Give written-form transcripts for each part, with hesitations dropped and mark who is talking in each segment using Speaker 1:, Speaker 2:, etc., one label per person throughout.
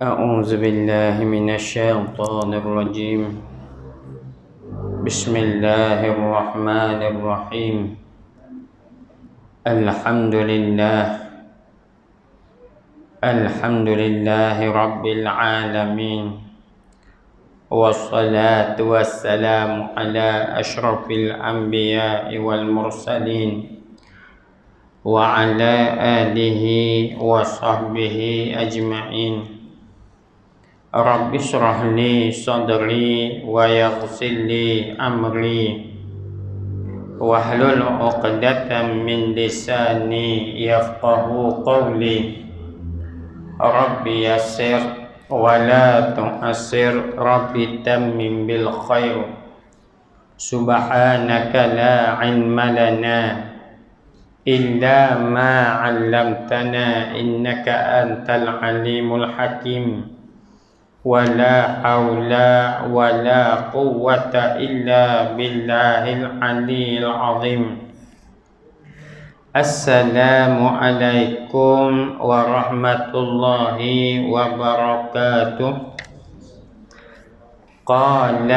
Speaker 1: أعوذ بالله من الشيطان الرجيم. بسم الله الرحمن الرحيم. الحمد لله رب العالمين، والصلاة والسلام على أشرف الأنبياء والمرسلين وعلى آله وصحبه أجمعين. رب اشرح لي صدري ويسر لي أمري واحلل عقدة من لساني يفقه قولي. رب يسر ولا تعسر، رب تمم بالخير. سبحانك لا علم لنا إلا ما علمتنا إنك أنت العليم الحكيم. ولا حول ولا قوة إلا بالله العلي العظيم. السلام عليكم ورحمة الله وبركاته. قال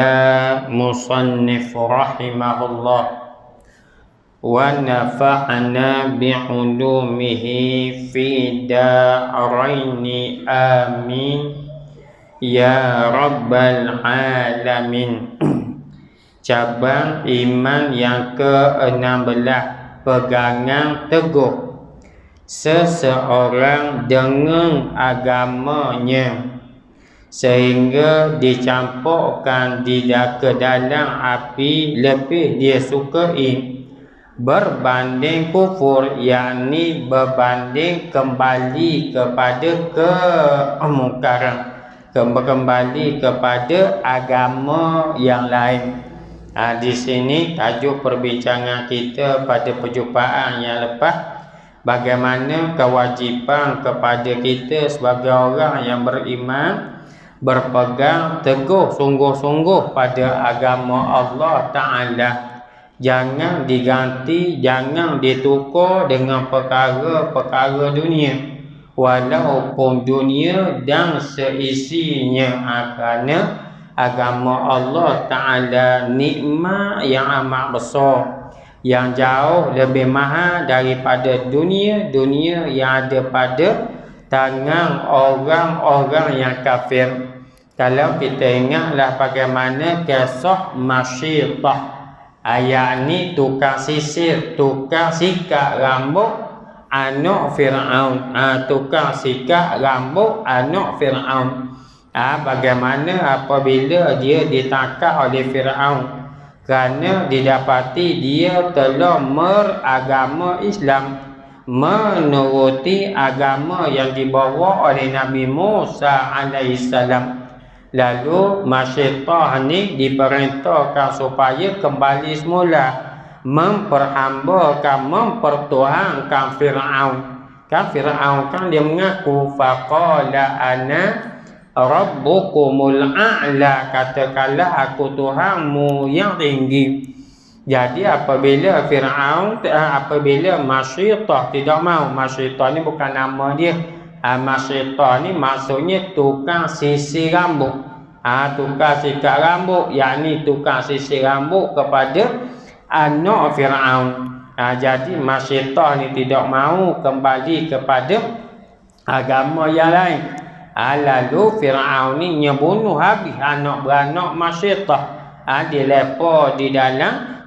Speaker 1: مصنف رحمه الله: ونفعنا بعلومه في دارين آمين ya rabbal alamin. Cabang iman yang ke-16, pegangan teguh seseorang dengan agamanya sehingga dicampurkan ke dalam api lebih dia sukai berbanding kufur, yakni berbanding kembali kepada kemungkaran, kembali kepada agama yang lain. Di sini tajuk perbincangan kita pada perjumpaan yang lepas, bagaimana kewajipan kepada kita sebagai orang yang beriman berpegang teguh sungguh-sungguh pada agama Allah Ta'ala. Jangan diganti, jangan ditukar dengan perkara-perkara dunia, walaupun dunia dan seisinya, kerana agama Allah Ta'ala nikmat yang amat besar, yang jauh lebih mahal daripada dunia yang ada pada tangan orang-orang yang kafir. Kalau kita ingatlah bagaimana kisah Masyitah, ayat ni tukang sisir, tukang sikat rambut anak Fir'aun, tukang sikat rambut anak Fir'aun. Bagaimana apabila dia ditangkap oleh Fir'aun kerana didapati dia telah meragama Islam, menuruti agama yang dibawa oleh Nabi Musa alaihissalam. Lalu Masyitah ni diperintahkan supaya kembali semula memperhambakan, mempertuhankan Fir'aun. Kan Fir'aun kan dia mengaku faqala ana rabbukumul a'la, katakanlah aku Tuhanmu yang tinggi. Jadi apabila Masyitah tidak mau, Masyitah ni bukan nama dia, Masyitah ni maksudnya tukang sisir rambut, tukang sikat rambut, yakni tukang sisir rambut kepada anak Fir'aun. Jadi Masyitah ni tidak mau kembali kepada agama yang lain. Lalu Fir'aun ni nyebunuh habis anak beranak Masyitah. Dia lepas di dalam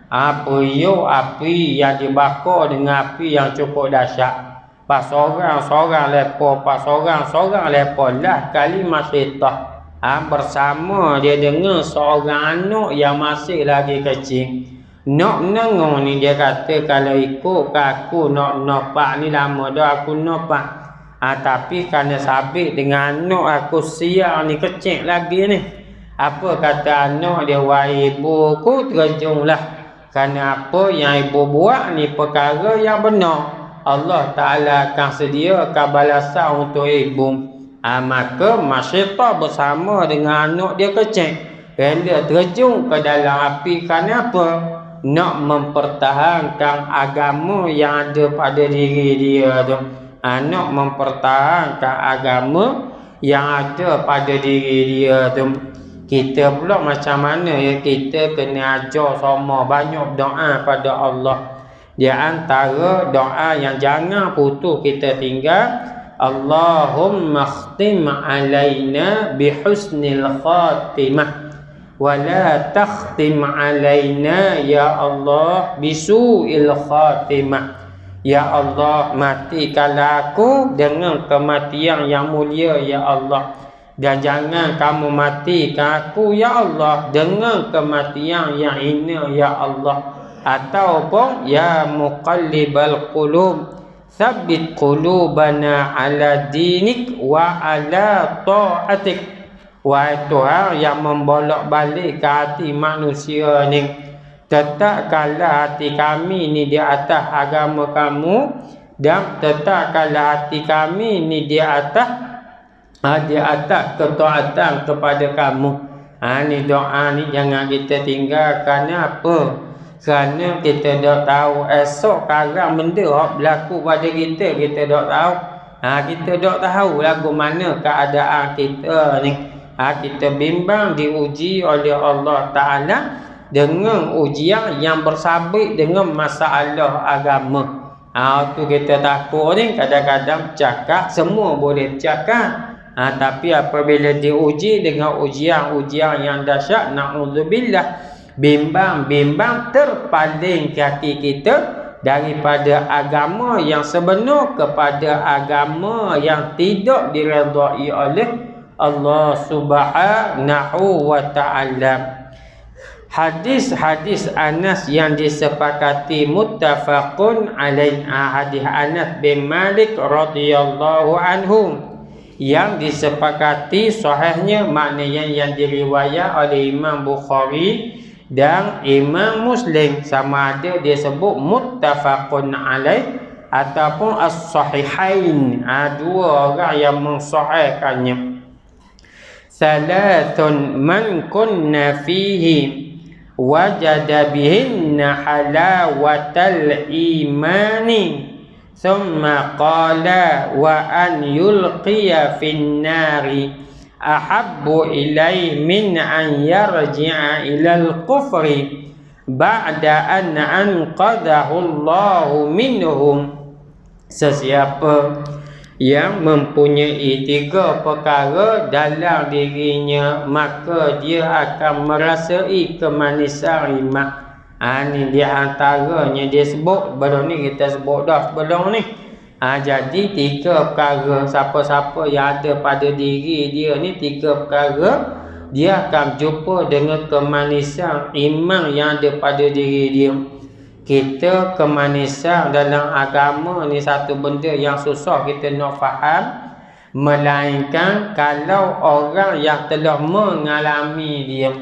Speaker 1: periuk api yang dibakar dengan api yang cukup dahsyat. Pas seorang lepas, pas seorang lepas lah kali Masyitah bersama dia dengan seorang anak yang masih lagi kecil. Nak menengok ni dia kata, kalau ikut aku nak nampak ni lama dah aku nampak. Tapi kerana sabit dengan anak aku siang ni kecil lagi ni. Apa kata anak dia, wahai ibu ku terjunglah, kerana apa yang ibu buat ni perkara yang benar. Allah Ta'ala akan sediakan balasan untuk ibu. Maka Masyitah bersama dengan anak dia kecil rela terjun ke dalam api. Kerana apa? Nak mempertahankan agama yang ada pada diri dia tu. Nak mempertahankan agama yang ada pada diri dia tu. Kita pula macam mana ya, kita kena ajar sama banyak doa pada Allah. Di antara doa yang jangan putus kita tinggal, Allahumma khtim alaina bihusnil khatimah wa la takhtim alaina ya Allah bisu'il khatimah. Ya Allah, matikanlah aku dengan kematian yang mulia ya Allah, dan jangan kamu matikan aku ya Allah dengan kematian yang hina ya Allah. Ataupun ya muqallibal qulub tsabbit qulubana ala dinik wa ala ta'atik. Wahai Tuhan yang membolak-balik ke hati manusia ni, tetapkanlah hati kami ni di atas agama kamu, dan tetapkanlah hati kami ni di atas ketaatan kepada kamu. Ni doa ni jangan kita tinggalkan. Apa? Kerana kita dah tahu esok sekarang benda yang berlaku pada kita, kita dah tahu. Kita dah tahu lagu mana keadaan kita ni. Kita bimbang diuji oleh Allah Ta'ala dengan ujian yang bersabit dengan masalah agama. Tu kita takut ni, kadang-kadang cakap, semua boleh cakap. Tapi apabila diuji dengan ujian-ujian yang dahsyat, na'udzubillah, bimbang terpaling kaki kita daripada agama yang sebenar kepada agama yang tidak diredai oleh Allah Subhanahu wa ta'ala. Hadis-hadis Anas yang disepakati muttafaqun alaih. Hadis Anas bin Malik radhiyallahu anhu yang disepakati sahihnya, maknanya yang diriwayat oleh Imam Bukhari dan Imam Muslim, sama ada dia sebut muttafaqun alaih ataupun as-sahihain. Dua orang yang mensahihkannya. Thalathun man kunna fihi wajada bihinna halawatal imani thumma qala wa an yulqiya fin nari ahabbu ilai min an yarji'a ilal kufri ba'da an anqadahu Allahu minhum. Sesiapa yang mempunyai tiga perkara dalam dirinya, maka dia akan merasai kemanisan iman. Ni di antaranya dia sebut, belum ni kita sebut dah sebelum ni. Jadi tiga perkara, siapa-siapa yang ada pada diri dia ni, tiga perkara, dia akan jumpa dengan kemanisan iman yang ada pada diri dia. Kita kemanisan dalam agama ni satu benda yang susah kita nak faham, melainkan kalau orang yang telah mengalami dia.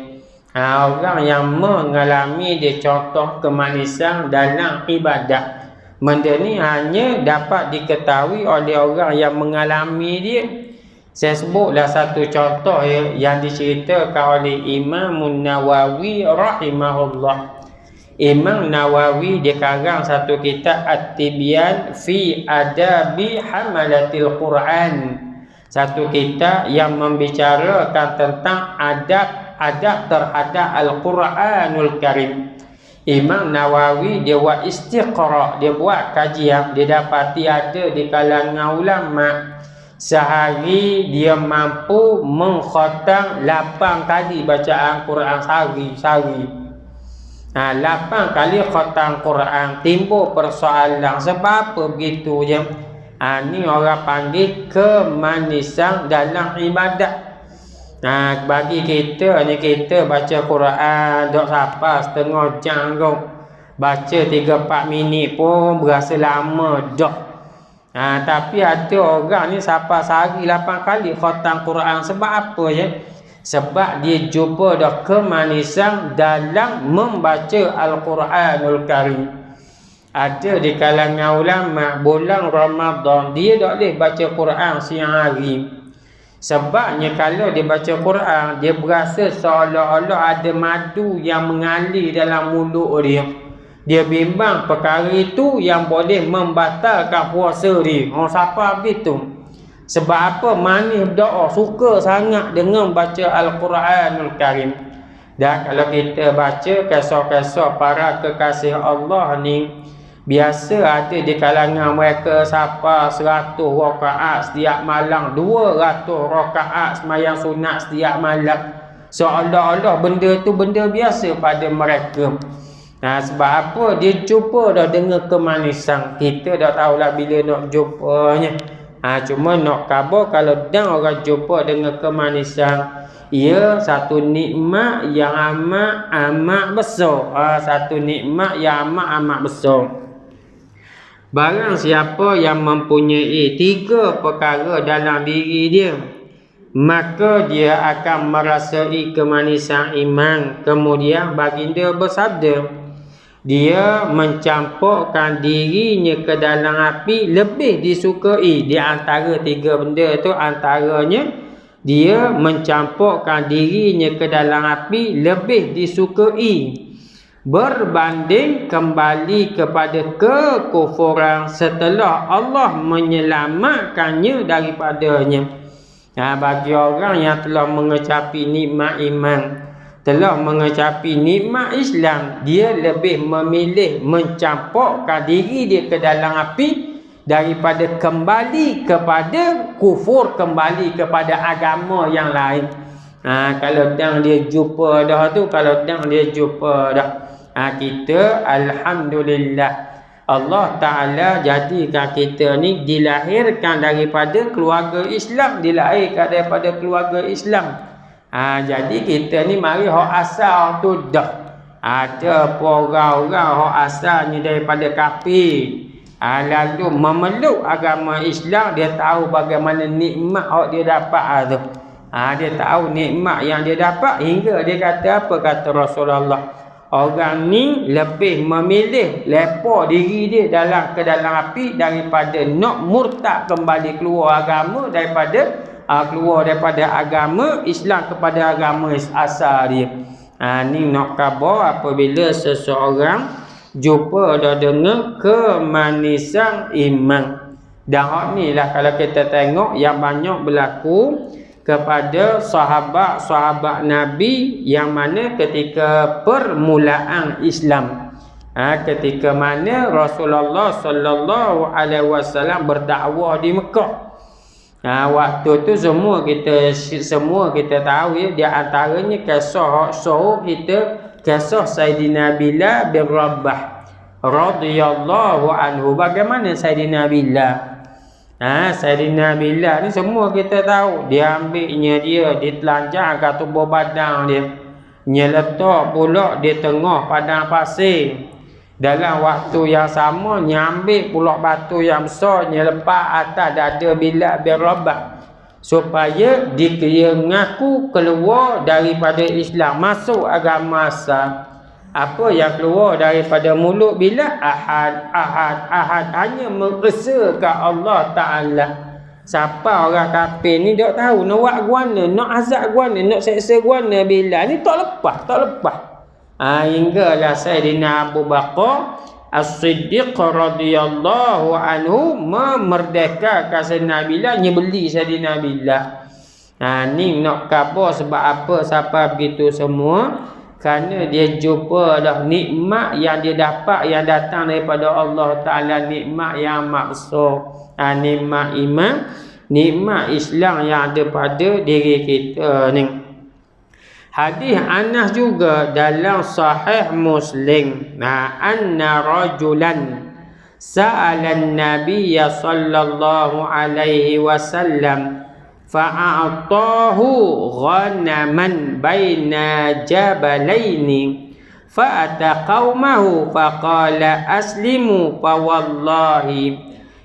Speaker 1: Orang yang mengalami dia, contoh kemanisan dalam ibadat. Benda ni hanya dapat diketahui oleh orang yang mengalami dia. Saya sebutlah satu contoh yang diceritakan oleh Imam Nawawi rahimahullah. Imam Nawawi dia karang satu kitab At-Tibyan fi Adabi Hamalatil Quran. Satu kitab yang membicarakan tentang adab terhadap Al-Quranul Karim. Imam Nawawi dia buat istiqra', dia buat kajian, dia dapati ada di kalangan ulama sehari dia mampu mengkhatam 8 kali bacaan Quran sehari. 8 kali khatam Quran. Timbul persoalan, sebab apa begitu je? Ni orang panggil kemanisan dalam ibadat. Bagi kita ni, kita baca Quran dok sampai setengah jam kau, baca 3-4 minit pun berasa lama dah. Tapi ada orang ni sampai sehari 8 kali khatam Quran. Sebab apa je? Sebab dia jumpa dah kemanisan dalam membaca Al-Quranul Karim. Ada di kalangan ulama bulan Ramadan dia tak boleh baca Quran siang hari. Sebabnya kalau dia baca Quran, dia berasa seolah-olah ada madu yang mengalir dalam mulut dia. Dia bimbang perkara itu yang boleh membatalkan puasa dia. Siapa begitu? Sebab apa? Manis berdoa, suka sangat dengan baca Al-Quranul Karim. Dan kalau kita baca kisah-kisah para kekasih Allah ni, biasa ada di kalangan mereka siapa 100 rakaat setiap malam, 200 rakaat sembahyang sunat setiap malam. Seolah-olah benda tu benda biasa pada mereka. Sebab apa? Dia jumpa dah dengan kemanisan. Kita dah tahulah bila nak jumpanya. Cuma nak khabar kalau dah orang jumpa dengan kemanisan, ia satu nikmat yang amat besar. Satu nikmat yang amat besar. Barang siapa yang mempunyai 3 perkara dalam diri dia, maka dia akan merasai kemanisan iman. Kemudian baginda bersabda, dia mencampurkan dirinya ke dalam api lebih disukai. Di antara 3 benda tu, antaranya dia mencampurkan dirinya ke dalam api lebih disukai berbanding kembali kepada kekufuran setelah Allah menyelamatkannya daripadanya. Bagi orang yang telah mengecapi nikmat iman, telah mengecapi nikmat Islam, dia lebih memilih mencampurkan diri dia ke dalam api daripada kembali kepada kufur, kembali kepada agama yang lain. Kalau dah dia jumpa dah tu, kalau dah dia jumpa dah, kita alhamdulillah Allah Ta'ala jadikan kita ni dilahirkan daripada keluarga Islam, dilahirkan daripada keluarga Islam. Jadi kita ni mari hak asal tu dah. Ada orang-orang hak asalnya daripada kafir, lalu memeluk agama Islam. Dia tahu bagaimana nikmat hak dia dapat tu. Dia tahu nikmat yang dia dapat, hingga dia kata apa? Kata Rasulullah, orang ni lebih memilih lepas diri dia ke dalam api daripada nak murtad kembali keluar agama, daripada keluar daripada agama Islam kepada agama asal dia. Ni nak khabar apabila seseorang jumpa dah dengan kemanisan iman. Dan hak ni lah kalau kita tengok yang banyak berlaku kepada sahabat-sahabat Nabi, yang mana ketika permulaan Islam, ketika mana Rasulullah sallallahu alaihi wasallam berdakwah di Mekah. Waktu tu semua kita tahu ya, di antaranya kisah sahih kita, kisah Sayyidina Bilal bin Rabah radhiyallahu anhu. Bagaimana Sayyidina Bilal? Sayyidina Bilal ni semua kita tahu, dia ambilnya dia ditelanjang kat tubuh badan dia, letak pula di tengah padang pasir. Dalam waktu yang sama nyambil pula batu yang besar, lepas atas dada Bilal bin Rabah, supaya dia mengaku keluar daripada Islam, masuk agama asal. Apa yang keluar daripada mulut Bilal? Ahad, ahad, ahad. Hanya mengesakan Allah Ta'ala. Siapa orang kafir ni tak tahu nak buat guana, nak azab guana, nak seksa guana Bilal ni tak lepas. Hinggalah Sayyidina Abu Bakar As-Siddiq radhiyallahu anhu memerdekakan Sayyidina Bilal, nyebeli Sayyidina Bilal. Ni nak khabar sebab apa sampai begitu semua? Kerana dia jumpa dah nikmat yang dia dapat, yang datang daripada Allah Ta'ala, nikmat yang amat besar. Nikmat iman, nikmat Islam yang ada pada diri kita ni. Hadis Anas juga dalam Sahih Muslim. Anna rajulan sa'ala an-nabiy sallallahu alaihi wasallam fa'atahu ghanaman baina jabalaini fa'ata qaumahu faqala aslimu fa wallahi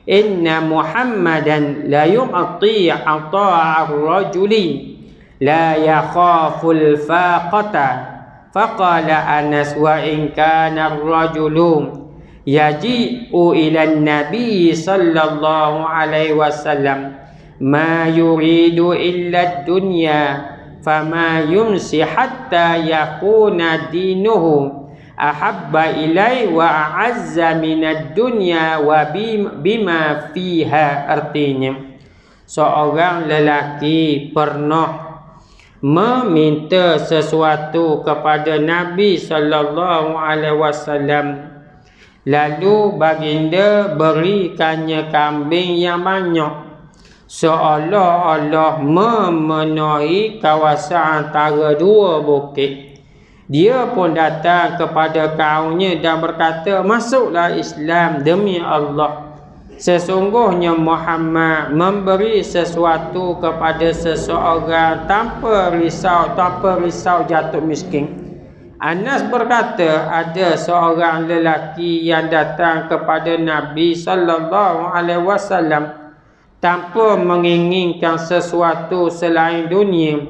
Speaker 1: inna Muhammadan la yu'ti 'ata'a ar-rajuli la yakhaful faqata. Faqala Anas wa in kana ar-rajulu yaji'u ila an-nabi sallallahu alaihi wasallam ma yuridu illa ad-dunya fama yumsi hatta yakuna dinuhu ahabba ilai wa a'azza minad dunya wa bima fiha. Artinya, seorang lelaki pernah meminta sesuatu kepada Nabi sallallahu alaihi wasallam, lalu baginda berikannya kambing yang banyak, seolah-olah memenuhi kawasan antara dua bukit. Dia pun datang kepada kaumnya dan berkata, masuklah Islam demi Allah. Sesungguhnya Muhammad memberi sesuatu kepada seseorang tanpa risau jatuh miskin. Anas berkata, ada seorang lelaki yang datang kepada Nabi sallallahu alaihi wasallam tanpa menginginkan sesuatu selain dunia.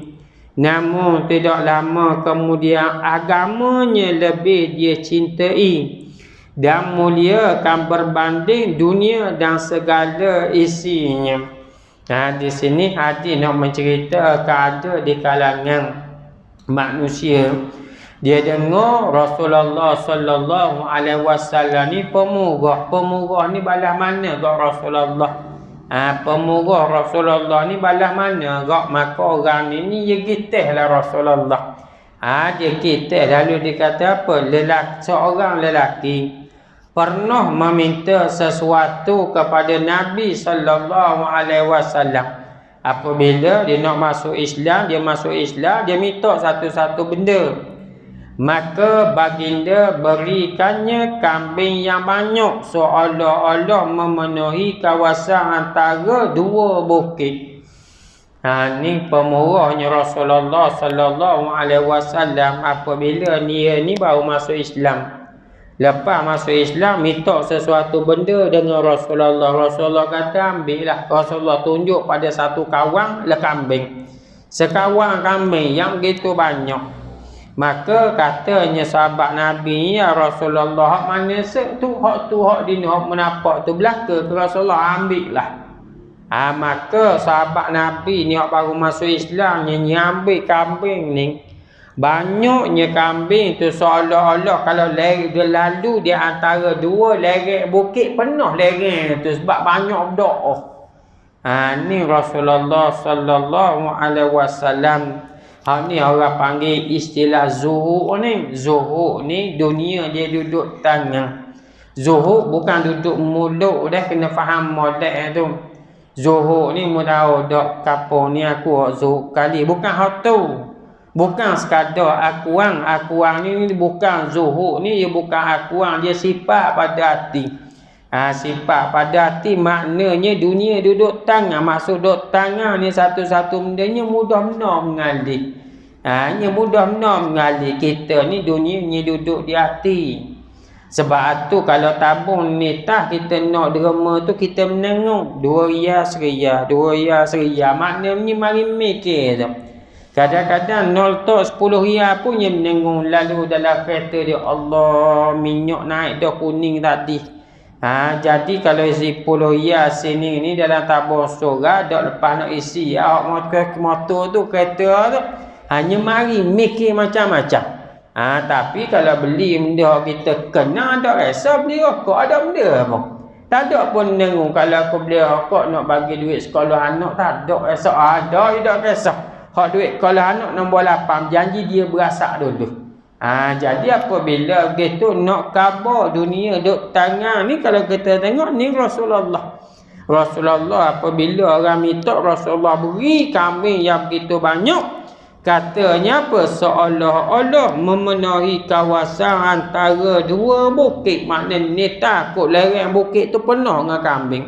Speaker 1: Namun tidak lama kemudian agamanya lebih dia cintai dan muliakan berbanding dunia dan segala isinya. Di sini hadis nak menceritakan ada di kalangan manusia, dia dengar Rasulullah sallallahu alaihi wasallam ni pemurah. Pemurah ni balas mana kat Rasulullah? Pemurah Rasulullah ni balas mana kat? Maka orang ni dia gitihlah Rasulullah. Dia gitih, lalu dia kata apa? Seorang lelaki pernah meminta sesuatu kepada Nabi sallallahu alaihi wasallam. Apabila dia nak masuk Islam, dia minta satu-satu benda. Maka baginda berikannya kambing yang banyak, seolah-olah memenuhi kawasan antara dua bukit. Ni pemurahnya Rasulullah sallallahu alaihi wasallam apabila dia ni baru masuk Islam. Lepas masuk Islam, minta sesuatu benda dengan Rasulullah. Rasulullah kata, ambillah. Rasulullah tunjuk pada satu kawang kambing. Sekawang kambing yang begitu banyak. Maka katanya sahabat Nabi, ya Rasulullah, hak mana hak dini hak menapak tu belaka ke Rasulullah, ambillah. Maka sahabat Nabi ni hak baru masuk Islam ni ambil kambing ni. Banyaknya kambing tu seolah-olah kalau dia lalu di antara dua lereng bukit penuh lereng tu sebab banyak berdoa. Ni Rasulullah sallallahu alaihi wasallam. Ni orang panggil istilah zuhud ni. Zuhud ni dunia dia duduk tangan. Zuhud bukan duduk mulut dah, kena faham molek tu. Zuhud ni mudah dak kapur ni aku zuhud kali, bukan hak tu. Bukan sekadar akuang ni bukan zuhud ni, dia bukan akuang, dia sifat pada hati. Sifat pada hati maknanya dunia duduk tangan. Maksud duduk tangan ni satu-satu bendanya mudah benar mengalir. Nya mudah benar mengalir. Kita ni dunia ni duduk di hati. Sebab tu kalau tabung nitah kita nak derma tu kita menengok 2 rias seria, 2 rias seria. Maknanya mari mikir tu. Kadang-kadang 0 tok 10 rial pun yang menengok lalu dalam kereta dia, Allah minyak naik dah kuning tadi. Jadi kalau isi 10 rial sini ni dalam tabung sorak dak lepas nak isi motor tu kereta tu, hanya mari mikir macam-macam. Tapi kalau beli benda kita kena tak rasa beli rokok ada benda apa. Tak ada pun menengok kalau aku beli rokok nak bagi duit sekolah anak tak ada rasa. Ada tak rasa. Hak duit kalau anak nombor 8 janji dia berasak dulu. Jadi apabila gitu nak khabar dunia duk tangan ni, kalau kita tengok ni Rasulullah. Rasulullah apabila orang minta Rasulullah beri kambing yang begitu banyak, katanya apa? Seolah-olah memenuhi kawasan antara dua bukit. Maknanya ni takut lereng bukit tu penuh dengan kambing.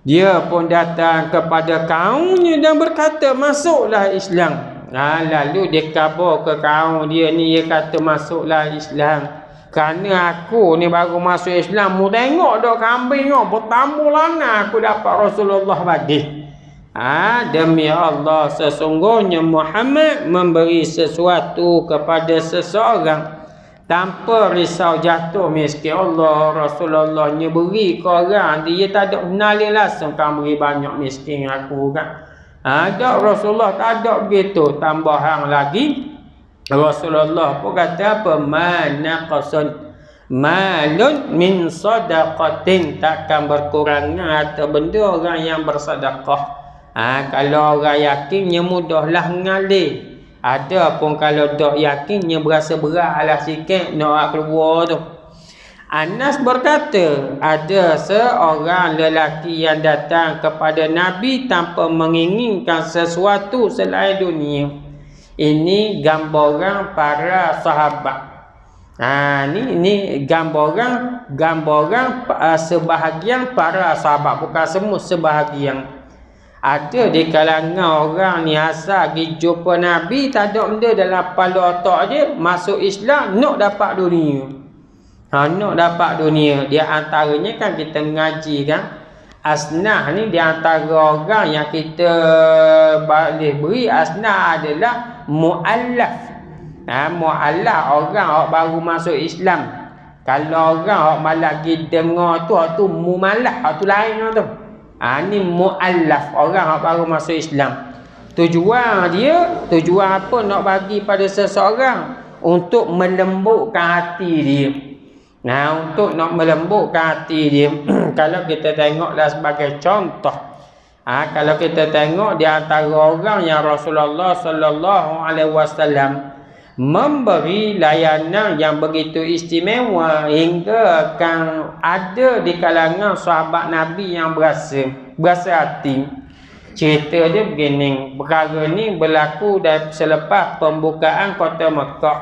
Speaker 1: Dia pun datang kepada kaumnya dan berkata, masuklah Islam. Lalu dia khabar ke kaum dia ni, dia kata masuklah Islam. Kerana aku ni baru masuk Islam, mu tengok dah kambing tu, bertambah lana aku dapat Rasulullah bagi. Demi Allah, sesungguhnya Muhammad memberi sesuatu kepada seseorang tanpa risau jatuh miskin. Allah Rasulullahnya beri ke orang, dia tak ada kenali langsung kan beri banyak miskin aku kan. Tak, Rasulullah tak ada begitu. Tambahan lagi Rasulullah pun kata apa? Manaqasun malun min sadaqatin, takkan berkurangnya atau benda orang yang bersedekah. Kalau orang yakinnya mudahlah mengalir. Ada pun kalau tak yakinnya berasa berat lah sikit nak keluar tu. Anas berkata, ada seorang lelaki yang datang kepada Nabi tanpa menginginkan sesuatu selain dunia. Ini gambaran para sahabat. Ini gambaran sebahagian para sahabat, bukan semua, sebahagian. Ada di kalangan orang ni asal pergi jumpa Nabi, tak ada benda dalam kepala otak je, masuk Islam nak dapat dunia. Nak dapat dunia. Dia antaranya kan kita mengaji kan, asnah ni di antara orang yang kita boleh beri asnah adalah mu'allaf. Mu'allaf orang yang baru masuk Islam. Kalau orang yang malah pergi dengar tu mu'allaf, tu lain tu. Ni mu'allaf, orang yang baru masuk Islam. Tujuan apa nak bagi pada seseorang? Untuk melembutkan hati dia. Untuk nak melembutkan hati dia. Kalau kita tengoklah sebagai contoh, kalau kita tengok di antara orang yang Rasulullah sallallahu alaihi wasallam memberi layanan yang begitu istimewa, hingga akan ada di kalangan sahabat Nabi yang berasa hati. Cerita dia begini, perkara ni berlaku selepas pembukaan kota Mekah.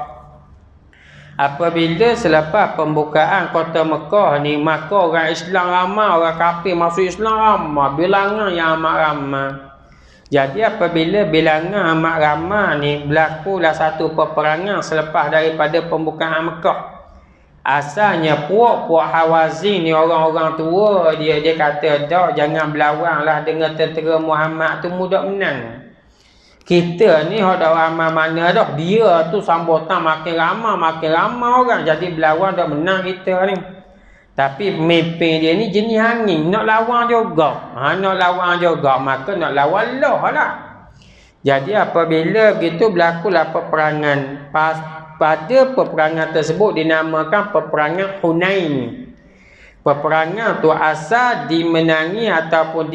Speaker 1: Apabila selepas pembukaan kota Mekah ni, maka orang Islam ramai, orang kafir masuk Islam ramai, bilangan yang amat ramai. Jadi apabila bilangan amat ramai ni, berlakulah satu peperangan selepas daripada pembukaan Mekah. Asalnya puak Hawazin ni orang-orang tua, dia kata dak, jangan berlawanlah dengan tentera Muhammad tu, mudah menang. Kita ni hak dak ramai mana dah, dia tu sambutan makin ramai orang, jadi berlawan dak menang kita ni. Tapi pemimpin dia ni jenis angin, nak lawan juga. Maka nak lawan Allah lah. Jadi apabila begitu berlakulah peperangan. Pada peperangan tersebut dinamakan peperangan Hunain. Peperangan tu asal dimenangi ataupun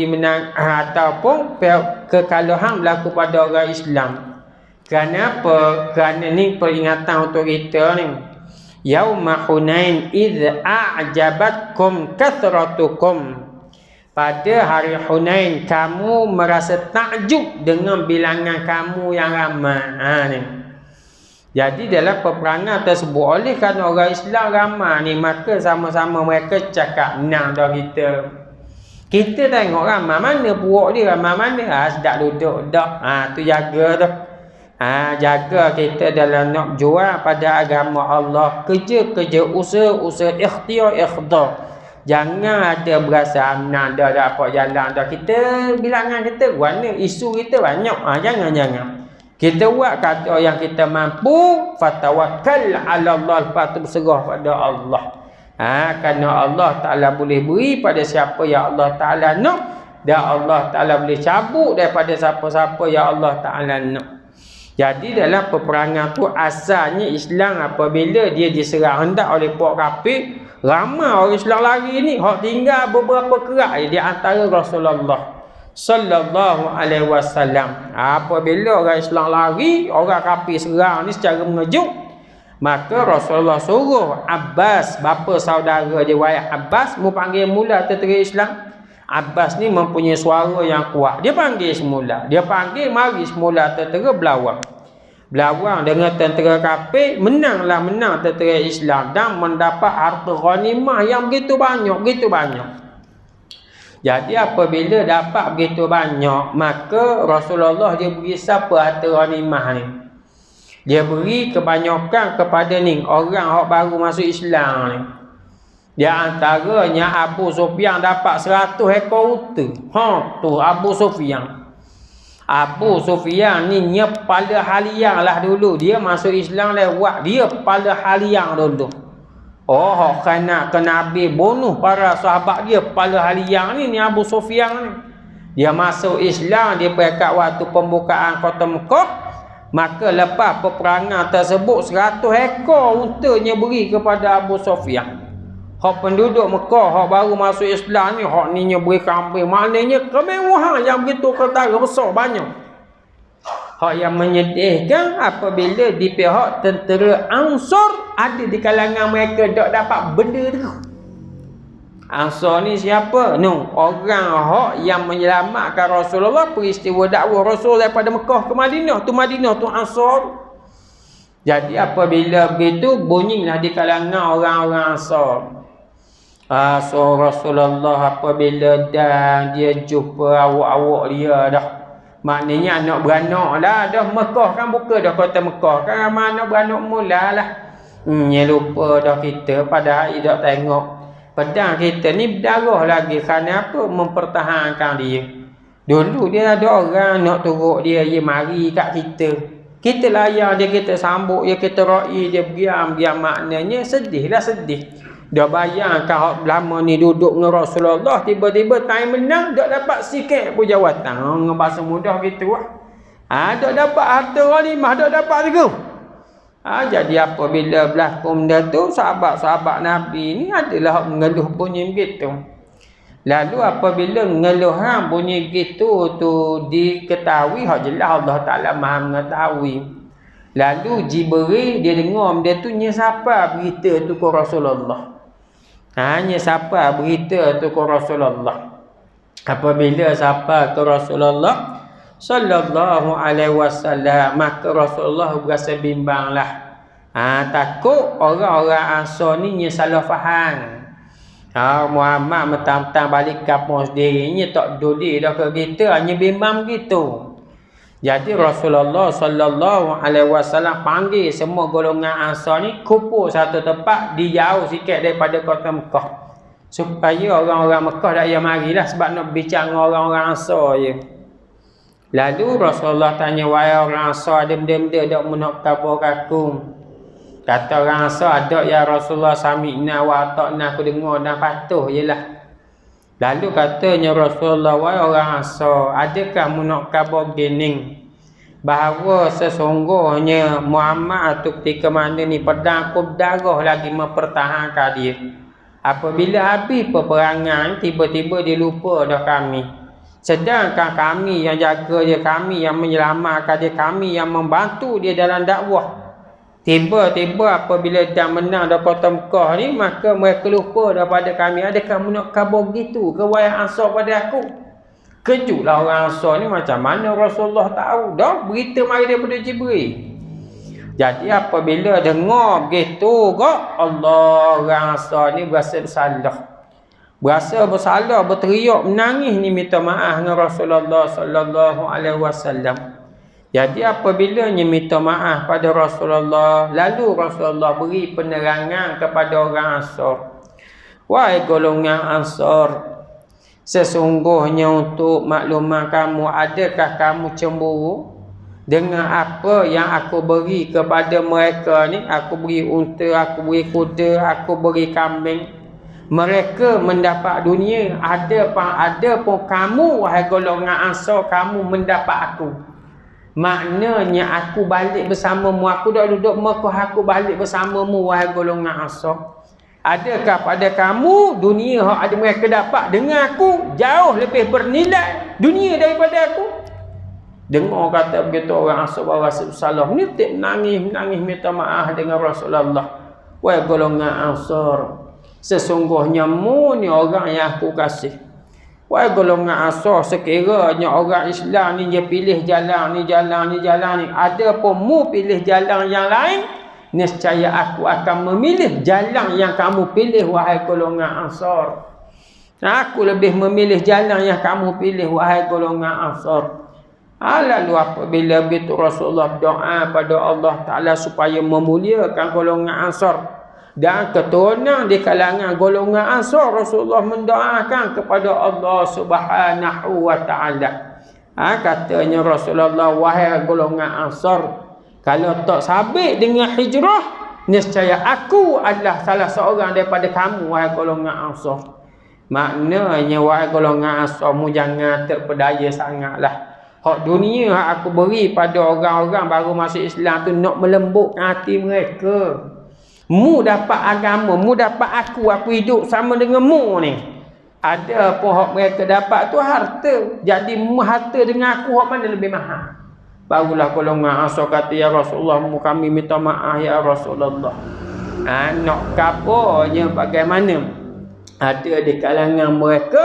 Speaker 1: kekalahan berlaku pada orang Islam. Kenapa? Kerana ni peringatan untuk kita ni. Yauma Hunain idh a'jabatkum kathratukum. Pada hari Hunain kamu merasa takjub dengan bilangan kamu yang ramai. Ni. Jadi dalam peperangan tersebut, oleh kerana orang Islam ramai ni, maka sama-sama mereka cakap menang dah kita. Kita tengok ramai mana puak dia, ramai mana. Sedap duduk dak. Tu jaga tu. Jaga kita dalam nak jual pada agama Allah. Kerja usaha ikhtiar. Jangan ada berasa menang dah apa jalan dah. Kita bilangan kita warna, isu kita banyak. Jangan. Kita buat kata yang kita mampu, fatawakkal ala Allah, patut berserah pada Allah. Kerana Allah Ta'ala boleh beri pada siapa yang Allah Ta'ala nak, dan Allah Ta'ala boleh cabut daripada siapa-siapa yang Allah Ta'ala nak. Jadi dalam peperangan tu asalnya Islam apabila dia diserang hendak oleh puak kafir, ramai orang Islam lari ni, hak tinggal beberapa kerak di antara Rasulullah sallallahu alaihi wasallam. Apabila orang Islam lari, orang kafir serang ni secara mengejut, maka Rasulullah suruh Abbas, bapa saudara dia wayah Abbas, mu panggil mula tentera Islam. Abbas ni mempunyai suara yang kuat. Dia panggil mari semula tentera berlawan dengan tentera kafir. Menang tentera Islam dan mendapat harta ghanimah yang begitu banyak. Jadi apabila dapat begitu banyak, maka Rasulullah dia beri siapa harta ghanimah ni? Dia beri kebanyakan kepada ni orang yang baru masuk Islam ni. Di antaranya Abu Sufyan dapat 100 ekor unta. Tu Abu Sufyan ni kepala haliang lah dulu. Dia masuk Islam lewat, dia kepala haliang dulu. Kena Nabi bunuh para sahabat dia, kepala haliang ni Abu Sufyan ni. Dia masuk Islam, dia pada waktu pembukaan kota Mekah. Maka lepas peperangan tersebut 100 ekor untanya beri kepada Abu Sufyan. Hak penduduk Mekah, hak baru masuk Islam ni, hak ni nya beri kambing. Maknanya kemewahan yang begitu ketara besar banyak. Hak yang menyedihkan apabila di pihak tentera Ansar ada di kalangan mereka tak dapat benda tu. Ansar ni siapa? Orang hak yang menyelamatkan Rasulullah, peristiwa dakwah Rasul daripada Mekah ke Madinah. Tu Madinah tu Ansar. Jadi apabila begitu, bunyilah di kalangan orang-orang Ansar. So Rasulullah apabila dah dia jumpa awak-awak dia dah. Maknanya anak beranak lah. Dah Mekah kan buka dah kota Mekah. Kan ramai anak beranak mula lah. Dia lupa dah kita padahal tidak tengok. Pedang kita ni berdarah lagi. Kerana apa? Mempertahankan dia. Dulu dia ada orang nak turut dia. Dia mari kat kita. Kita layan dia, kita sambut dia, kita ra'i dia diam. Maknanya sedih lah sedih. Dah bayangkan hak lama ni duduk dengan Rasulullah, tiba-tiba time menang tak dapat sikit pun jawatan. Dengan bahasa mudah gitu lah. Tak dapat harta ghanimah, tak dapat tu. Jadi apabila berlaku benda tu, sahabat-sahabat Nabi ni adalah mengeluh bunyi begitu. Lalu apabila ngeluhan bunyi gitu tu diketahui, hak jelas Allah Ta'ala Maha mengetahui. Lalu Jibril dia dengar benda tu, nya siapa berita tu ke Rasulullah. Hanya siapa berita tu ke Rasulullah. Apabila siapa ke Rasulullah sallallahu alaihi wasallam, maka Rasulullah berasa bimbanglah. Takut orang-orang Ansar ni nya salah faham. Muhammad mentang-mentang balik kampung sendirinya tak duli dah ke kita, hanya bimbang gitu. Jadi Rasulullah sallallahu alaihi wasallam panggil semua golongan Ansar ni kumpul satu tempat di jauh sikit daripada kota Mekah. Supaya orang-orang Mekah tak payah marilah sebab nak bincang dengan orang-orang Ansar je. Lalu Rasulullah tanya, wahai orang Ansar, ada benda-benda tak nak khabar aku? Kata orang Ansar, ada ya Rasulullah, sami'na wa ata'na, aku dengar dan patuh je lah. Lalu katanya Rasulullah, wahai orang Ansar, adakah mu nak khabar gini, bahawa sesungguhnya Muhammad tu ketika mana ni pedang aku berdarah lagi mempertahankan dia. Apabila habis peperangan, tiba-tiba dia lupa dah kami. Sedangkan kami yang jaga dia, kami yang menyelamatkan dia, kami yang membantu dia dalam dakwah. Tiba-tiba apabila dah menang dah kota Mekah ni, maka mereka lupa daripada kami. Adakah mu nak khabar gitu ke wahai Ansar pada aku? Kejutlah orang Ansar ni, macam mana Rasulullah tahu? Dah berita mari daripada Jibril. Jadi apabila dengar begitu kok, Allah, orang Ansar ni berasa bersalah. Berasa bersalah, berteriak, menangis ni minta maaf dengan Rasulullah sallallahu alaihi wasallam. Jadi apabila dia minta maaf pada Rasulullah, lalu Rasulullah beri penerangan kepada orang Ansar. Wahai golongan Ansar, sesungguhnya untuk maklumat kamu, adakah kamu cemburu dengan apa yang aku beri kepada mereka ni? Aku beri unta, aku beri kuda, aku beri kambing. Mereka mendapat dunia, ada pun kamu wahai golongan Ansar, kamu mendapat aku. Maknanya aku balik bersamamu, aku dah duduk Mekah, aku balik bersamamu wahai golongan Ansar. Adakah pada kamu dunia yang ada mereka dapat dengan aku jauh lebih bernilai dunia daripada aku? Dengar kata begitu orang Ansar bawa salah, menitik menangis minta maaf dengan Rasulullah. Wahai golongan Ansar, sesungguhnya mu ni orang yang aku kasih. Wahai golongan Ansar, sekiranya orang Islam ni dia pilih jalan ni, ada pun mu pilih jalan yang lain, nescaya aku akan memilih jalan yang kamu pilih wahai golongan Ansar. Aku lebih memilih jalan yang kamu pilih wahai golongan Ansar. Lalu apabila begitu Rasulullah berdoa pada Allah Ta'ala supaya memuliakan golongan Ansar dan keturunan di kalangan golongan Ansar, Rasulullah mendoakan kepada Allah Subhanahu wa Ta'ala. Katanya Rasulullah, wahai golongan Ansar, kalau tak sabit dengan hijrah, nescaya aku adalah salah seorang daripada kamu wahai golongan Ansar. Maknanya wahai golongan Ansar, mu jangan terpedaya sangatlah. Hak dunia hak aku beri pada orang-orang baru masuk Islam tu nak melembutkan hati mereka. Mu dapat agama, mu dapat aku hidup sama dengan mu ni. Ada apa mereka dapat tu harta. Jadi mu harta dengan aku hak mana lebih mahal? Barulah golongan Ansar kata, ya Rasulullah, mu kami minta maaf ya Rasulullah. Nak kapanya bagaimana? Ada di kalangan mereka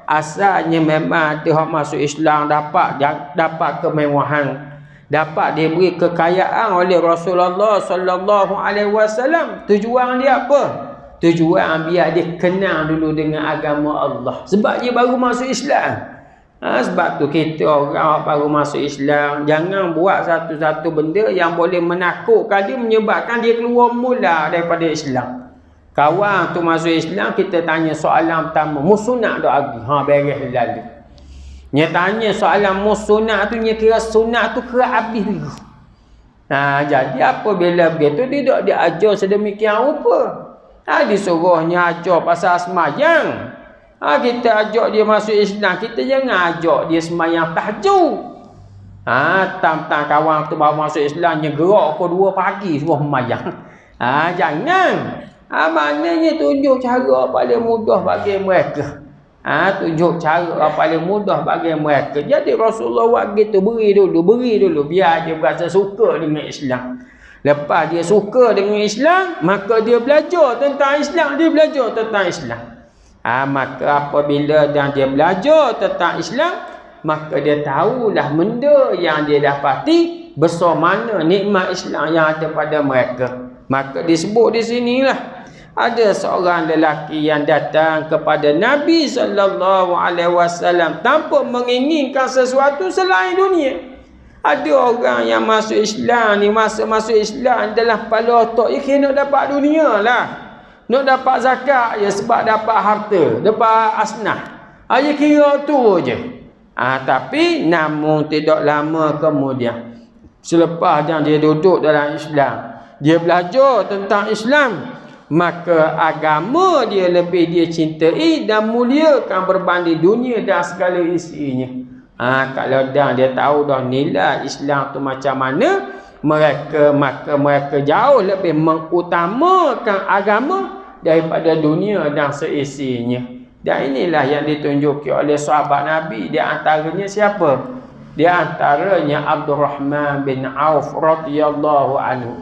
Speaker 1: asalnya memang ada hak masuk Islam dapat kemewahan. Dapat diberi kekayaan oleh Rasulullah sallallahu alaihi wasallam. Tujuan dia apa? Tujuan biar dia kenal dulu dengan agama Allah. Sebab dia baru masuk Islam. Sebab tu kita orang baru masuk Islam, jangan buat satu-satu benda yang boleh menakutkan dia, menyebabkan dia keluar mula daripada Islam. Kawan tu masuk Islam, kita tanya soalan pertama, musunat tak lagi? Beres lalu. Dia tanya soalan sunat tu, dia kira sunat tu kira habis dulu. Jadi apabila begitu, tidak diajar sedemikian rupa. Disuruhnya ajar pasal semayang. Kita ajak dia masuk Islam, kita jangan ajak dia semayang tahajud. Tam-tam kawan tu baru masuk Islam, dia gerak pukul 2 pagi suruh semayang. Jangan. Maknanya tunjuk cara paling mudah bagi mereka. Tunjuk cara paling mudah bagi mereka. Jadi Rasulullah buat gitu, beri dulu biar dia berasa suka dengan Islam. Lepas dia suka dengan Islam, maka dia belajar tentang Islam, maka apabila dia belajar tentang Islam, maka dia tahulah benda yang dia dapati besar mana nikmat Islam yang ada pada mereka. Maka disebut di sinilah ada seorang lelaki yang datang kepada Nabi sallallahu alaihi wasallam tanpa menginginkan sesuatu selain dunia. Ada orang yang masuk Islam ni, masa masuk Islam dalam kepala otak dia kena dapat dunia lah. Nak dapat zakat je sebab dapat harta, dapat asnah. Dia kira tu je. Tapi namun tidak lama kemudian, selepas dia duduk dalam Islam, dia belajar tentang Islam, maka agama dia lebih dia cintai dan muliakan berbanding dunia dan segala isinya. Kalau dia tahu dah nilai Islam tu macam mana, maka mereka jauh lebih mengutamakan agama daripada dunia dan seisinya. Dan inilah yang ditunjuki oleh sahabat Nabi. Di antaranya siapa? Di antaranya Abdurrahman bin Auf radhiyallahu anhu.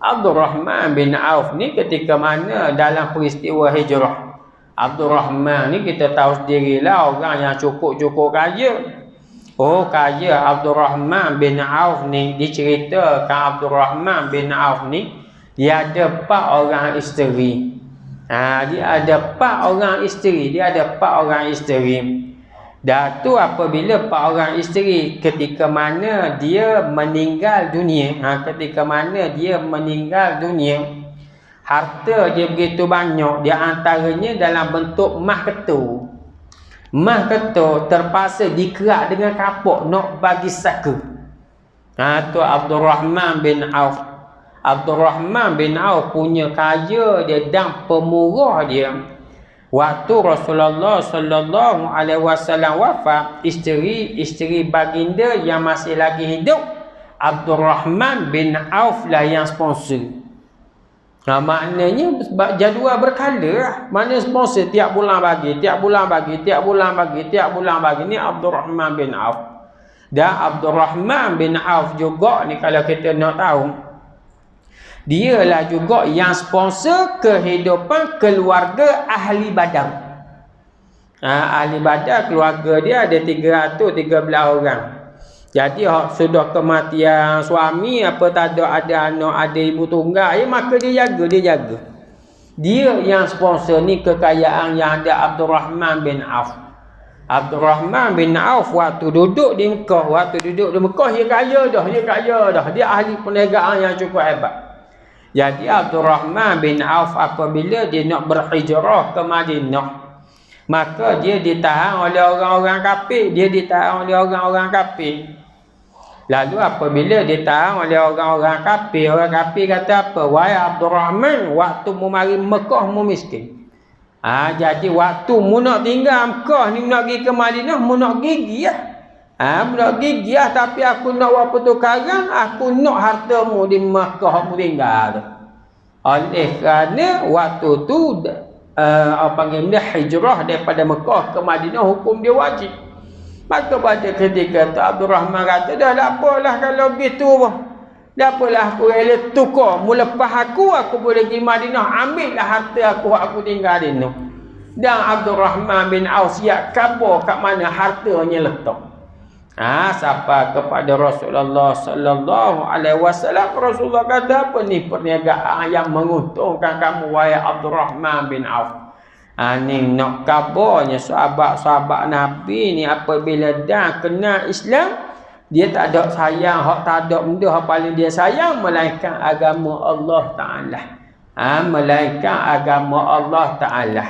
Speaker 1: Abdurrahman bin Auf ni ketika mana dalam peristiwa hijrah, Abdurrahman ni kita tahu sendirilah orang yang cukup kaya. Kaya Abdurrahman bin Auf ni, diceritakan Abdurrahman bin Auf ni dia ada 4 orang isteri. Dia ada 4 orang isteri. Dan tu apabila 4 orang isteri, ketika mana dia meninggal dunia, harta dia begitu banyak, di antaranya dalam bentuk mah ketu. Mah ketu terpaksa dikerak dengan kapok nak bagi saka. Tu Abdurrahman bin Auf. Abdurrahman bin Auf punya kaya dia dan pemurah dia. Waktu Rasulullah sallallahu alaihi wasallam wafat, isteri baginda yang masih lagi hidup, Abdurrahman bin Auf lah yang sponsor. Maknanya jadual berkala. Mana sponsor tiap bulan bagi. Ni Abdurrahman bin Auf. Dan Abdurrahman bin Auf juga ni, kalau kita nak tahu, dialah juga yang sponsor kehidupan keluarga ahli Badar. Ahli Badar, keluarga dia ada 313 orang. Jadi sudah kematian suami, apa tak ada anak, ada ibu tunggal, maka dia jaga. Dia yang sponsor ni kekayaan yang ada Abdurrahman bin Auf. Abdurrahman bin Auf waktu duduk di Mekah, dia kaya dah. Dia ahli perniagaan yang cukup hebat. Jadi Abdurrahman bin Auf apabila dia nak berhijrah ke Madinah, maka dia ditahan oleh orang-orang kafir. Lalu apabila ditahan oleh orang kafir kata apa? Wahai Abdurrahman, waktu mu mari Mekah mu miskin. Jadi waktu mu nak tinggal Mekah ni, nak pergi ke Madinah, mu nak gigi tapi aku nak buat pertukaran, aku nak harta mu di Mekah mu tinggal. Oleh kerana waktu tu panggil dia hijrah daripada Mekah ke Madinah, hukum dia wajib. Maka pada ketika tu Abdul Rahman kata, dah tak apalah kalau begitu pun. Dah apalah aku rela tukar. Melepas aku boleh pergi Madinah. Ambil lah harta aku tinggal di ni. Dan Abdul Rahman bin Auf siap khabar kat mana hartanya letak. Sampai kepada Rasulullah sallallahu alaihi wasallam. Rasulullah kata, apa ni perniagaan yang menguntungkan kamu wahai Abdul Rahman bin Auf? Ni nak kabarnya sahabat-sahabat Nabi ni apabila dah kena Islam, dia tak ada sayang, hak tak ada benda hak paling dia sayang melainkan agama Allah Taala. Melainkan agama Allah Taala.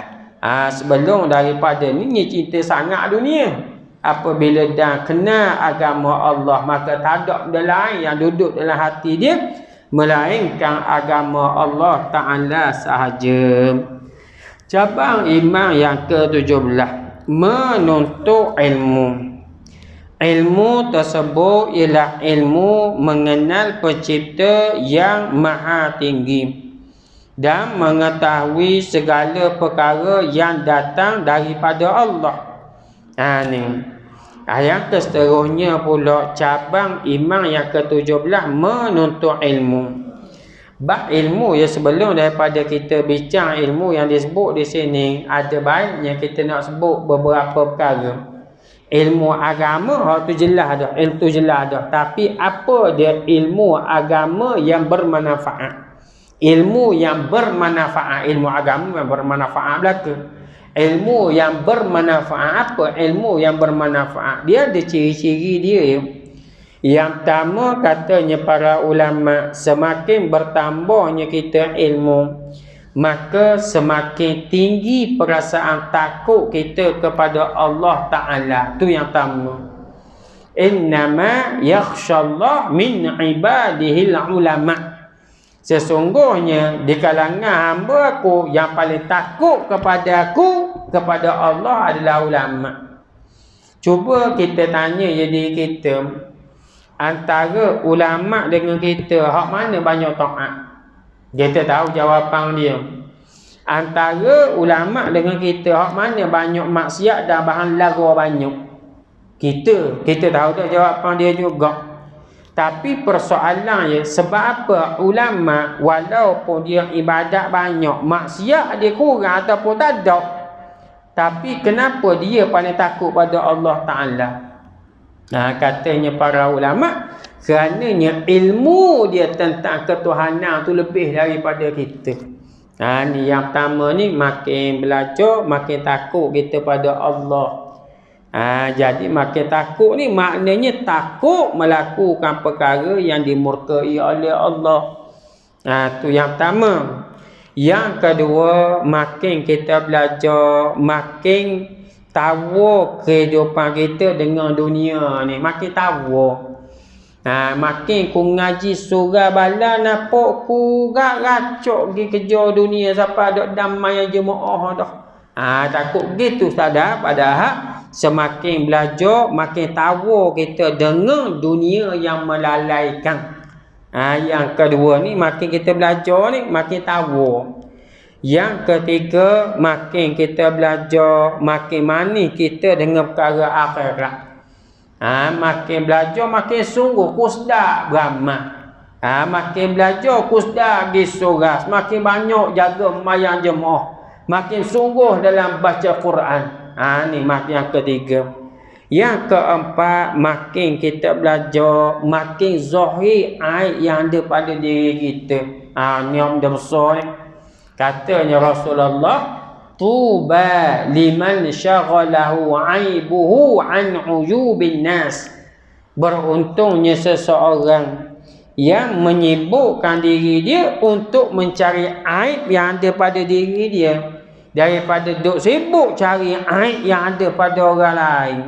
Speaker 1: Sebelum daripada ni cinta sangat dunia. Apabila dah kena agama Allah, maka tak ada benda lain yang duduk dalam hati dia melainkan agama Allah Ta'ala sahaja. Cabang iman yang ke-17, menuntut ilmu. Ilmu tersebut ialah ilmu mengenal pencipta yang maha tinggi dan mengetahui segala perkara yang datang daripada Allah. Yang seterusnya pula cabang iman yang ke-17, menuntut ilmu. Bab ilmu ya, sebelum daripada kita bincang ilmu yang disebut di sini, ada baiknya kita nak sebut beberapa perkara. Ilmu agama tu jelas dah, ilmu tu jelas dah. Tapi apa dia ilmu agama yang bermanfaat? Ilmu yang bermanfaat, ilmu agama yang bermanfaat belaka. Ilmu yang bermanfaat apa? Ilmu yang bermanfaat dia ada ciri-ciri dia. Yang pertama katanya para ulama, semakin bertambahnya kita ilmu, maka semakin tinggi perasaan takut kita kepada Allah Ta'ala. Tu yang pertama. Innama yakhshallah min ibadihil ulama. Sesungguhnya di kalangan hamba aku yang paling takut kepada aku, kepada Allah adalah ulama. Cuba kita tanya jadi kita, antara ulama dengan kita, hak mana banyak taat? Kita tahu jawapan dia. Antara ulama dengan kita, hak mana banyak maksiat dan bahan lara banyak? Kita tahu dah jawapan dia juga. Tapi persoalannya, sebab apa ulama walaupun dia ibadat banyak, maksiat dia kurang ataupun tak ada, tapi kenapa dia paling takut pada Allah Ta'ala? Katanya para ulama, kerananya ilmu dia tentang ketuhanan tu lebih daripada kita. Ni yang pertama ni, makin belajar makin takut kita pada Allah. Jadi makin takut ni maknanya takut melakukan perkara yang dimurkai oleh Allah. Tu yang pertama. Yang kedua, makin kita belajar, makin tahu kehidupan kita dengan dunia ni, makin tahu. Makin ku ngaji surah bala, nampak ku racok pergi kerja dunia sampai ada damai jemaah dah. Takut gitu sadar, padahal semakin belajar makin tahu kita dengan dunia yang melalaikan. Yang kedua ni, makin kita belajar ni makin tahu. Yang ketiga, makin kita belajar makin manis kita dengan perkara akhirat. Makin belajar makin sungguh kusda beramal. Makin belajar kusda pergi surah, makin banyak jaga mayang jemaah, makin sungguh dalam baca Quran. Ni makin yang ketiga. Yang keempat, makin kita belajar makin zahir aib yang ada pada diri kita. Ni yang besar ni. Katanya Rasulullah, tuba liman syaghalahu aibuhu an ujubin nas. Beruntungnya seseorang yang menyibukkan diri dia untuk mencari aib yang ada pada diri dia, daripada duk sibuk cari aib yang ada pada orang lain.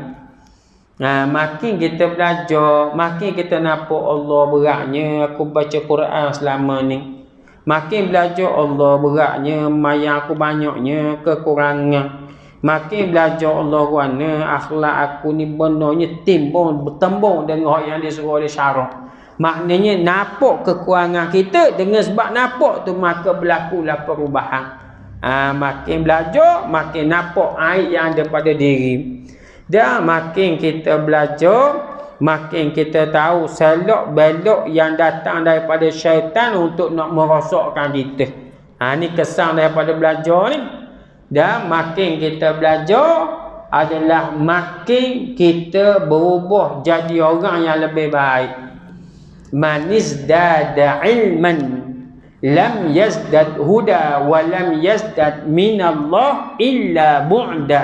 Speaker 1: Makin kita belajar, makin kita nampak Allah beratnya aku baca Quran selama ni. Makin belajar Allah beratnya mayang aku banyaknya kekurangan. Makin belajar Allah warna akhlak aku ni benarnya timbung bertembung dengan yang disuruh oleh syarak. Maknanya nampak kekurangan kita, dengan sebab nampak tu maka berlakulah perubahan. Makin belajar, makin nampak aib yang ada pada diri. Dan makin kita belajar, makin kita tahu selok belok yang datang daripada syaitan untuk nak merosakkan kita. Ni kesan daripada belajar ni. Dan makin kita belajar adalah makin kita berubah jadi orang yang lebih baik. Man izdada ilman lam yazdad huda wa lam yazdad minallah illa bu'da.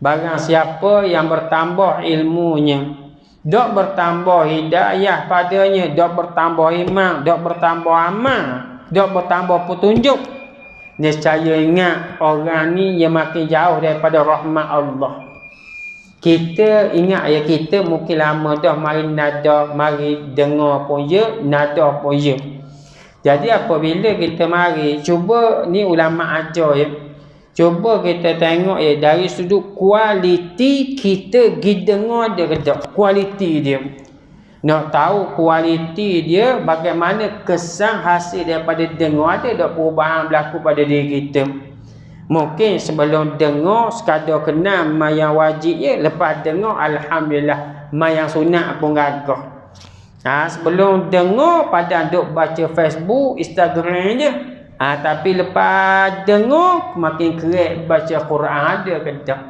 Speaker 1: Barang siapa yang bertambah ilmunya, dok bertambah hidayah padanya, dok bertambah iman, dok bertambah amal, dok bertambah petunjuk, nescaya ingat orang ni yang makin jauh daripada rahmat Allah. Kita ingat ya, kita mungkin lama dah mari nada, mari dengar pun ya, nada pun ya. Jadi apabila kita mari cuba ni ulama ajar ya, cuba kita tengok ya dari sudut kualiti kita pergi dengar dia kejap, kualiti dia. Nak tahu kualiti dia, bagaimana kesan hasil daripada dengar, ada tak perubahan berlaku pada diri kita. Mungkin sebelum dengar sekadar kenal mayang wajib je, lepas dengar alhamdulillah mayang sunat pun gagah. Sebelum dengar pada duk baca Facebook, Instagram je. Tapi lepas dengar makin kerek baca Quran ada ke tak.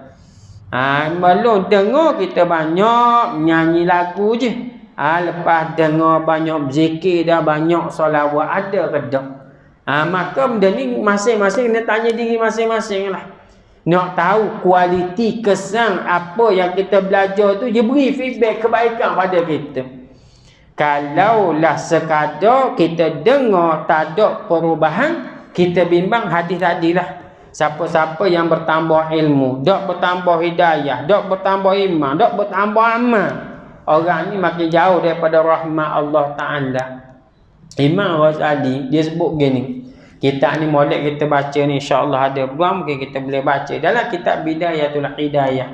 Speaker 1: Belum dengar kita banyak nyanyi lagu je. Lepas dengar banyak zikir dah, banyak solawat ada ke tak. Maka benda ni masing-masing kena tanya diri masing-masing lah. Nak tahu kualiti kesan apa yang kita belajar tu, dia beri feedback kebaikan pada kita. Kalaulah sekadar kita dengar tak ada perubahan, kita bimbang hadis tadilah. Siapa-siapa yang bertambah ilmu, dok bertambah hidayah, dok bertambah iman, dok bertambah amal, orang ni makin jauh daripada rahmat Allah Ta'ala. Imam Ghazali dia sebut gini, kitab ni molek kita baca ni, insya-Allah ada peluang mungkin kita boleh baca dalam kitab Bidayatul Hidayah.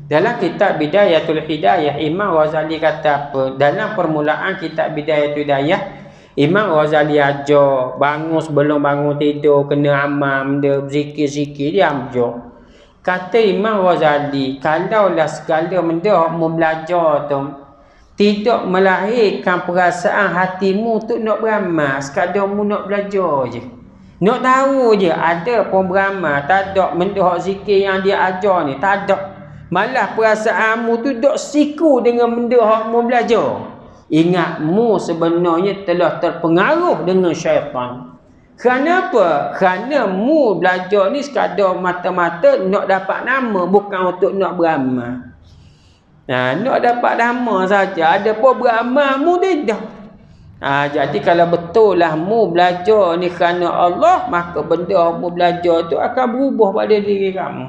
Speaker 1: Dalam kitab Bidayatul Hidayah, Imam Ghazali kata apa? Dalam permulaan kitab Bidayatul Hidayah, Imam Ghazali ajar bangun sebelum bangun tidur kena amal, benda berzikir-zikir dia ajar. Kata Imam Ghazali, kalaulah segala benda mu belajar tu tidak melahirkan perasaan hatimu tu nak beramal, sekadar mu nak belajar je. Nak tahu je ada pun beramal, tak ada benda hak zikir yang dia ajar ni, tak ada. Malah perasaanmu tu dok siku dengan benda hak mu belajar. Ingat mu sebenarnya telah terpengaruh dengan syaitan. Kerana apa? Kerana mu belajar ni sekadar mata-mata nak dapat nama, bukan untuk nak beramal. Nak dapat nama saja, ada pun beramal mu tidak. Jadi kalau betul lah mu belajar ni kerana Allah, maka benda mu belajar tu akan berubah pada diri kamu.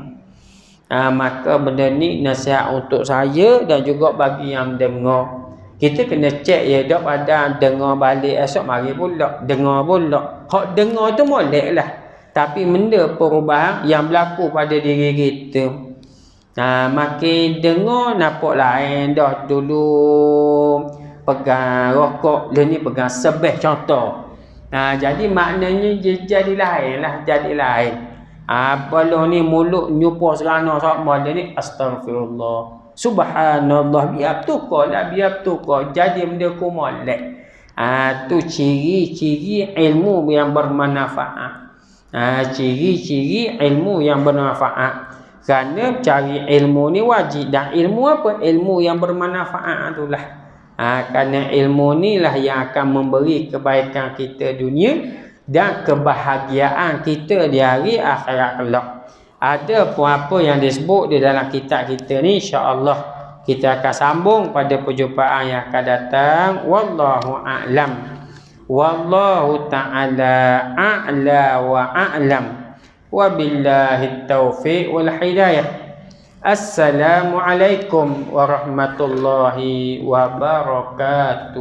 Speaker 1: Maka benda ni nasihat untuk saya dan juga bagi yang dengar. Kita kena cek ya, dok ada dengar balik esok mari pula dengar pula. Hak dengar tu molek lah, tapi benda perubahan yang berlaku pada diri kita. Makin dengar nampak lain dah. Dulu pegang rokok, dia ni pegang sebeh contoh. Jadi maknanya jadi lain lah, jadi lain. Belum ni mulut nyupa serana sama dia ni astagfirullah, subhanallah, biar tukar lah, biar tukar. Jadi benda ku molek. Tu ciri-ciri ilmu yang bermanfaat. Ciri-ciri ilmu yang bermanfaat. Kerana cari ilmu ni wajib. Dan ilmu apa? Ilmu yang bermanfaat itulah. Kerana ilmu ni lah yang akan memberi kebaikan kita dunia dan kebahagiaan kita di hari akhirat kelak. Ada apa yang disebut di dalam kitab kita ni, insya-Allah kita akan sambung pada perjumpaan yang akan datang. Wallahu a'lam. Wallahu ta'ala a'la wa a'lam. Wabillahi taufiq wal hidayah. Assalamualaikum warahmatullahi wabarakatuh.